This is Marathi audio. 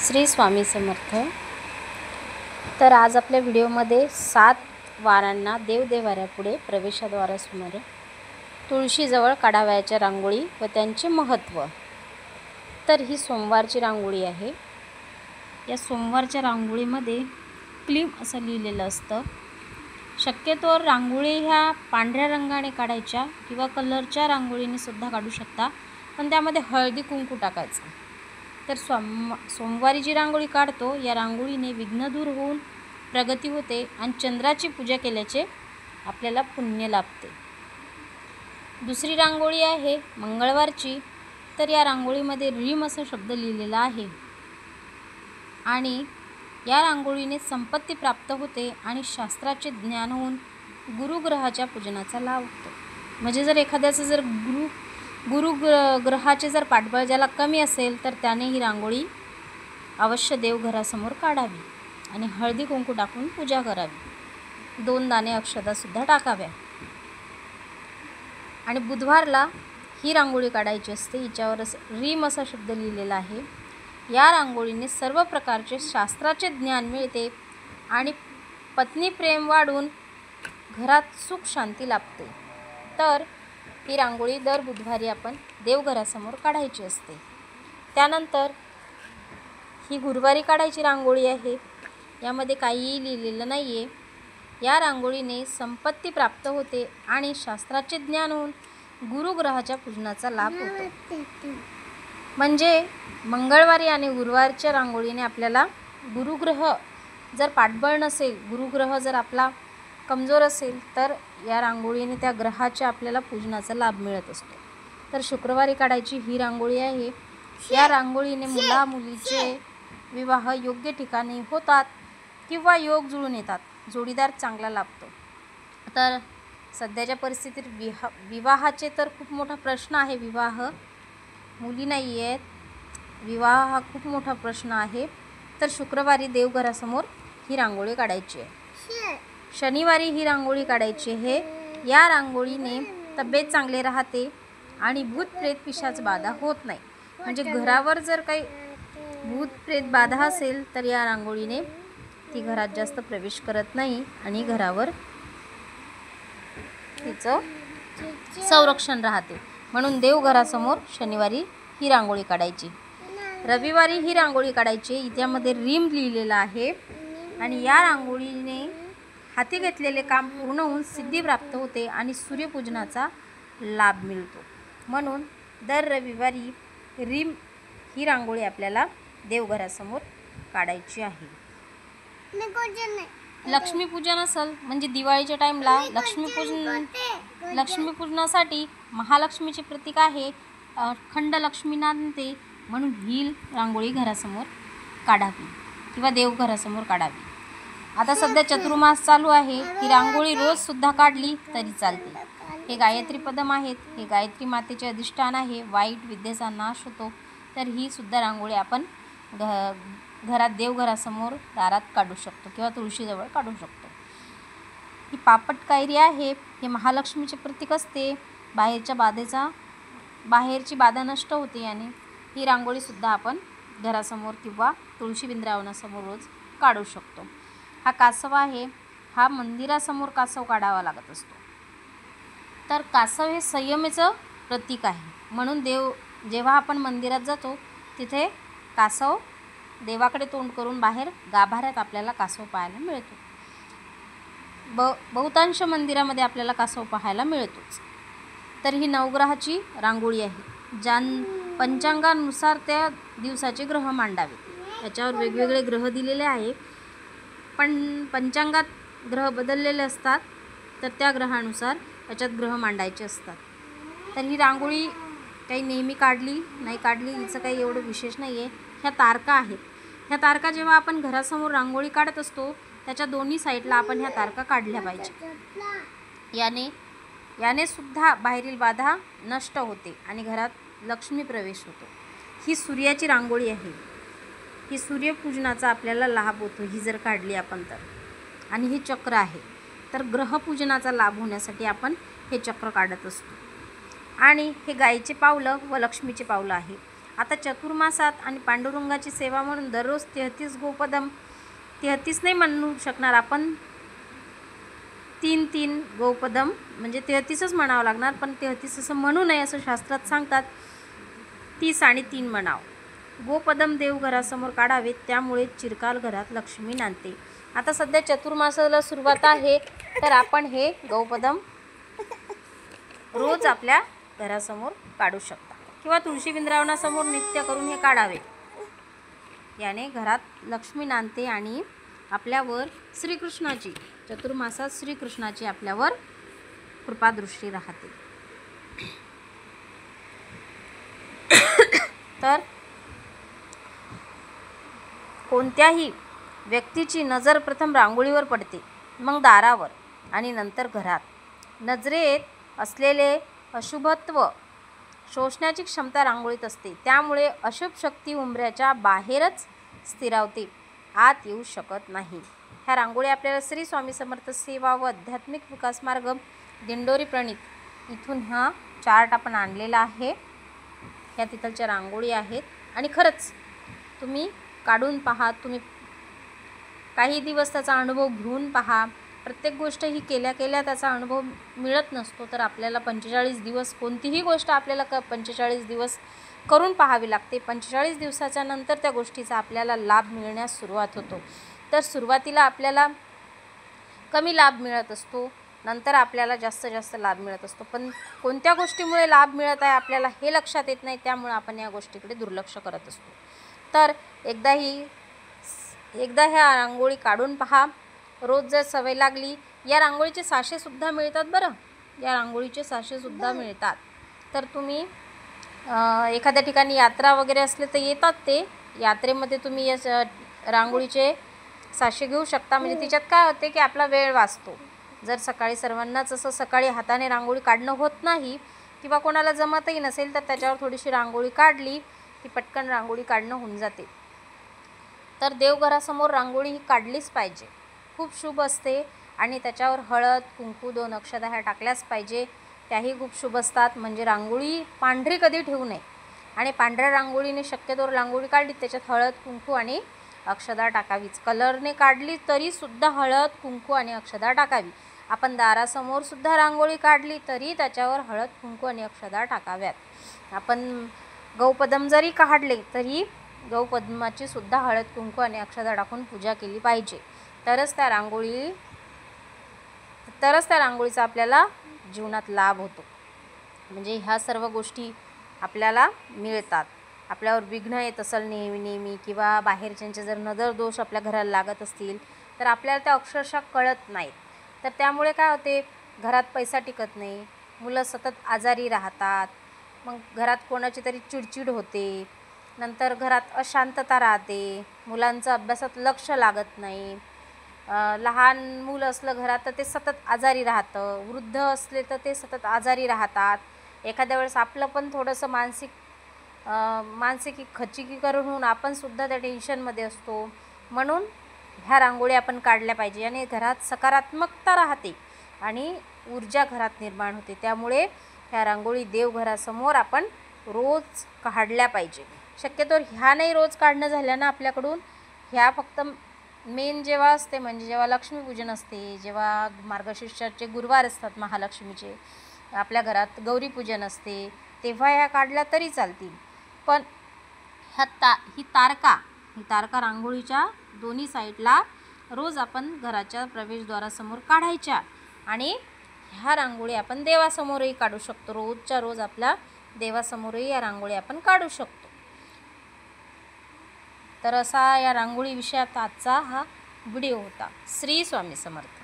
श्री स्वामी समर्थ। तर आज आपल्या व्हिडिओमध्ये 7 वारांना देवदेवाऱ्यापुढे प्रवेशद्वारासमोर तुळशीजवळ काढावयाच्या रांगोळी व त्यांचे महत्त्व। तर ही सोमवारची रांगोळी आहे। या सोमवारच्या रांगोळीमध्ये क्लीम असं लिहिलेलं असतं। शक्यतोवर रांगोळी ह्या पांढऱ्या रंगाने काढायच्या किंवा कलरच्या रांगोळीने सुद्धा काढू शकता, पण त्यामध्ये हळदी कुंकू टाकायचं। तर सोमवारी जी रांगोळी काढतो या रांगोळीने विघ्न दूर होऊन प्रगती होते आणि चंद्राची पूजा केल्याचे आपल्याला पुण्य लाभते। दुसरी रांगोळी आहे मंगळवारची। तर या रांगोळीमध्ये रीम असा शब्द लिहिलेला आहे आणि या रांगोळीने संपत्ती प्राप्त होते आणि शास्त्राचे ज्ञान होऊन गुरुग्रहाच्या पूजनाचा लाभ होतो। म्हणजे जर एखाद्याचं जर गुरुग्रहाचे जर पाठबळ ज्याला कमी असेल तर त्याने ही रांगोळी अवश्य देवघरासमोर काढावी आणि हळदी कुंकू टाकून पूजा करावी। 2 दाणे अक्षतासुद्धा टाकाव्या। आणि बुधवारला ही रांगोळी काढायची असते। हिच्यावर रीम असा शब्द लिहिलेला आहे। या रांगोळीने सर्व प्रकारचे शास्त्राचे ज्ञान मिळते आणि पत्नी प्रेम वाढून घरात सुख शांती लाभते। तर ही रांगोळी दर बुधवारी आपण देवघरासमोर काढायची असते। त्यानंतर ही गुरुवारी काढायची रांगोळी आहे। यामध्ये काहीही लिहिलेलं नाही आहे। या रांगोळीने संपत्ती प्राप्त होते आणि शास्त्राचे ज्ञान होऊन गुरुग्रहाच्या पूजनाचा लाभ होतो। म्हणजे मंगळवारी आणि गुरुवारच्या रांगोळीने आपल्याला गुरुग्रह जर पाठबळ नसेल, गुरुग्रह जर आपला कमजोर असेल तर या रांगोळीने त्या ग्रहाच्या आपल्याला पूजनाचा लाभ मिळत असतो। तर शुक्रवारी काढायची ही रांगोळी आहे। या रांगोळीने मुला मुलीचे विवाह योग्य ठिकाणी होतात किंवा योग जुळून येतात, जोडीदार चांगला लाभतो। तर सध्याच्या परिस्थितीत विवाहाचे तर खूप मोठा प्रश्न आहे। मुली नाही आहेत, विवाह हा खूप मोठा प्रश्न आहे। तर शुक्रवारी देवघरासमोर ही रांगोळी काढायची आहे। शनिवारी ही रांगोळी काढायची आहे। या रांगोळीने तब्येत चांगली राहते आणि भूत प्रेत पिशाच बाधा होत नाही। म्हणजे घरावर जर काही भूत प्रेत बाधा असेल तर या रांगोळीने ती घरात जास्त प्रवेश करत नाही आणि घरावर तिचं संरक्षण राहते। म्हणून देवघरासमोर शनिवारी ही रांगोळी काढायची। रविवारी ही रांगोळी काढायची। यामध्ये रीम लिहिलेला आहे आणि या रांगोळीने हाती घेतलेले काम पूर्ण होऊन सिद्धी प्राप्त होते आणि सूर्यपूजनाचा लाभ मिळतो। म्हणून दर रविवारी रीम ही रांगोळी आपल्याला देवघरासमोर काढायची आहे। लक्ष्मीपूजन असेल म्हणजे दिवाळीच्या टाईमला लक्ष्मीपूजनासाठी महालक्ष्मीचे प्रतीक आहे खंड लक्ष्मी नांदते, म्हणून ही रांगोळी घरासमोर काढावी किंवा देवघरासमोर काढावी। आता सध्या चतुर्मास चालू आहे। ही रांगोळी रोजसुद्धा काढली तरी चालते। हे गायत्री पदम आहेत। हे गायत्री मातेचे अधिष्ठान आहे। वाईट विद्येचा नाश होतो। तर ही सुद्धा रांगोळी आपण घरात देवघरासमोर दारात काढू शकतो किंवा तुळशीजवळ काढू शकतो। ही पापट कायरी आहे। हे महालक्ष्मीचे प्रतीक असते। बाहेरची बाधा नष्ट होते आणि ही रांगोळीसुद्धा आपण घरासमोर किंवा तुळशी वृंदावनासमोर रोज काढू शकतो। हा कासव आहे। हा मंदिरासमोर कासव काढावा लागत असतो। तर कासव हे संयमेचं प्रतीक आहे। म्हणून जेव्हा आपण मंदिरात जातो तिथे कासव देवाकडे तोंड करून बाहेर गाभाऱ्यात आपल्याला कासव पाहायला मिळतो। बहुतांश मंदिरामध्ये आपल्याला कासव पाहायला मिळतोच। तर ही नवग्रहाची रांगोळी आहे। पंचांगानुसार त्या दिवसाचे ग्रह मांडावे। याच्यावर वेगवेगळे ग्रह दिलेले आहे, पण पंचांगात ग्रह बदललेले असतात तर त्या ग्रहानुसार याच्यात ग्रह मांडायचे असतात। तर ही रांगोळी काही नेहमी काढली नाही काढली हिचं काही एवढं विशेष नाही आहे। ह्या तारका आहेत। ह्या तारका जेव्हा आपण घरासमोर रांगोळी काढत असतो त्याच्या दोन्ही साईडला आपण ह्या तारका काढल्या पाहिजे। याने सुद्धा बाहेरील बाधा नष्ट होते आणि घरात लक्ष्मी प्रवेश होतो। ही सूर्याची रांगोळी आहे। ही सूर्यपूजनाचा आपल्याला लाभ होतो ही जर काढली आपण तर। आणि हे चक्र आहे। तर ग्रहपूजनाचा लाभ होण्यासाठी आपण हे चक्र काढत असतो। आणि हे गायीचे पावलं व लक्ष्मीचे पावलं आहे। आता चतुर्मासात आणि पांडुरंगाची सेवा म्हणून दररोज 33 गोपदम, 33 नाही म्हणू शकणार आपण, 3 गोपदम म्हणजे 33च म्हणावं लागणार, पण 33 असं म्हणू नये असं शास्त्रात सांगतात. 30 आणि 3 म्हणाव. गोपदम देव घरासमोर काढावेत, त्यामुळे चिरकाल घरात लक्ष्मी नांदते. आता सध्या चतुर्मासाला सुरुवात आहे, तर आपण हे गौपदम रोज आपल्या घरासमोर काढू शकता किंवा तुळशी वृंदावनासमोर नित्य करून हे काढावे. याने घरात लक्ष्मी नांदते आणि आपल्यावर श्रीकृष्णाची, चतुर्मासात श्रीकृष्णाची आपल्यावर कृपादृष्टी राहते. तर कोणत्याही व्यक्तीची नजर प्रथम रांगोळीवर पडते, मग दारावर आणि नंतर घरात. नजरेत असलेले अशुभत्व शोषण्याची क्षमता रांगोळीत असते, त्यामुळे अशुभ शक्ती उंबऱ्याच्या बाहेरच स्थिरावते, आत येऊ शकत नाही. ह्या रांगोळी आपल्याला श्री स्वामी समर्थ सेवा व आध्यात्मिक विकास मार्ग दिंडोरी प्रणीत इथून हा चार्ट आपण आणलेला आहे. ह्या तिथलच्या रांगोळी आहेत आणि खरंच तुम्ही काढून पहा, तुम्ही काही दिवस त्याचा अनुभव घेऊन पहा. प्रत्येक गोष्ट ही केल्या त्याचा अनुभव मिळत नसतो, तर आपल्याला 45 दिवस कोणतीही गोष्ट आपल्याला 45 दिवस करून पाहावी लागते. 45 दिवसाच्या नंतर त्या गोष्टीचा आपल्याला लाभ मिळण्यास सुरुवात होतो. तर सुरुवातीला आपल्याला कमी लाभ मिळत असतो, नंतर आपल्याला जास्त लाभ मिळत असतो. पण कोणत्या गोष्टीमुळे लाभ मिळत आहे आपल्याला हे लक्षात येत नाही, त्यामुळे आपण या गोष्टीकडे दुर्लक्ष करत असतो. तर एकदा ह्या रांगोळी काढून पहा. रोज जर सवय लागली, या रांगोळीचे साचेसुद्धा मिळतात बरं, या रांगोळीचे साचेसुद्धा मिळतात. तर तुम्ही एखाद्या ठिकाणी यात्रा वगैरे असले तर येतात ते, यात्रेमध्ये तुम्ही या रांगोळीचे साचे घेऊ शकता. म्हणजे तिच्यात काय होते की आपला वेळ वाचतो. जर सकाळी सर्वांनाच असं सकाळी हाताने रांगोळी काढणं होत नाही किंवा कोणाला जमतही नसेल, तर त्याच्यावर थोडीशी रांगोळी काढली की पटकन रांगोळी काढणं होऊन जाते. तर देवघरासमोर रांगोळी ही काढलीच पाहिजे, खूप शुभ असते. आणि त्याच्यावर हळद, कुंकू, 2 अक्षता ह्या टाकल्याच पाहिजे, त्याही खूप शुभ असतात. म्हणजे रांगोळी पांढरी कधी ठेवू नये आणि पांढऱ्या रांगोळीने शक्यतो रांगोळी काढली त्याच्यात हळद, कुंकू आणि अक्षता टाकावीच. कलरने काढली तरीसुद्धा हळद, कुंकू आणि अक्षता टाकावी. आपण दारासमोरसुद्धा रांगोळी काढली तरी त्याच्यावर हळद, कुंकू आणि अक्षता टाकाव्यात. आपण गौपदम जरी काढले तरी गौपद्माची सुद्धा हळद, कुंकू आणि अक्षता टाकून पूजा केली पाहिजे. तरच त्या रांगोळीचा आपल्याला जीवनात लाभ होतो. म्हणजे ह्या सर्व गोष्टी आपल्याला मिळतात. आपल्यावर विघ्न येत असेल नेहमी किंवा बाहेरच्यांचे जर नजर दोष आपल्या घराला लागत असतील, तर आपल्याला त्या अक्षरशः कळत नाहीत. तर त्यामुळे काय होते, घरात पैसा टिकत नाही, मुलं सतत आजारी राहतात, मग घरात कोणाची तरी चिडचिड होते, नंतर घरात अशांतता राहते, मुलांचं अभ्यासात लक्ष लागत नाही, लहान मूल असलं घरात तर ते सतत आजारी राहतं, वृद्ध असले तर ते सतत आजारी राहतात. एखाद्या वेळेस आपलं पण थोडंसं मानसिक खच्चीकरण होऊन आपणसुद्धा त्या टेन्शनमध्ये असतो. म्हणून ह्या रांगोळी आपण काढल्या पाहिजे आणि घरात सकारात्मकता राहते आणि ऊर्जा घरात निर्माण होते. त्यामुळे ह्या रांगोळी देवघरासमोर आपण रोज काढल्या पाहिजे. शक्यतो ह्या नाही रोज काढणं झालं ना आपल्याकडून, ह्या फक्त मेन जेव्हा असते, म्हणजे जेव्हा लक्ष्मीपूजन असते, जेव्हा मार्गशीर्षाचे गुरुवार असतात महालक्ष्मीचे, आपल्या घरात गौरीपूजन असते, तेव्हा ह्या काढल्या तरी चालतील. पण ही तारका रांगोळीच्या दोन्ही साईडला रोज आपण घराच्या प्रवेशद्वारासमोर काढायच्या आणि ह्या रांगोळी आपण देवासमोरही काढू शकतो. रोजच्या रोज आपल्या देवासमोरही या रांगोळी आपण काढू शकतो. तर असा या रांगोळी विषयात आजचा हा व्हिडिओ होता. श्री स्वामी समर्थ.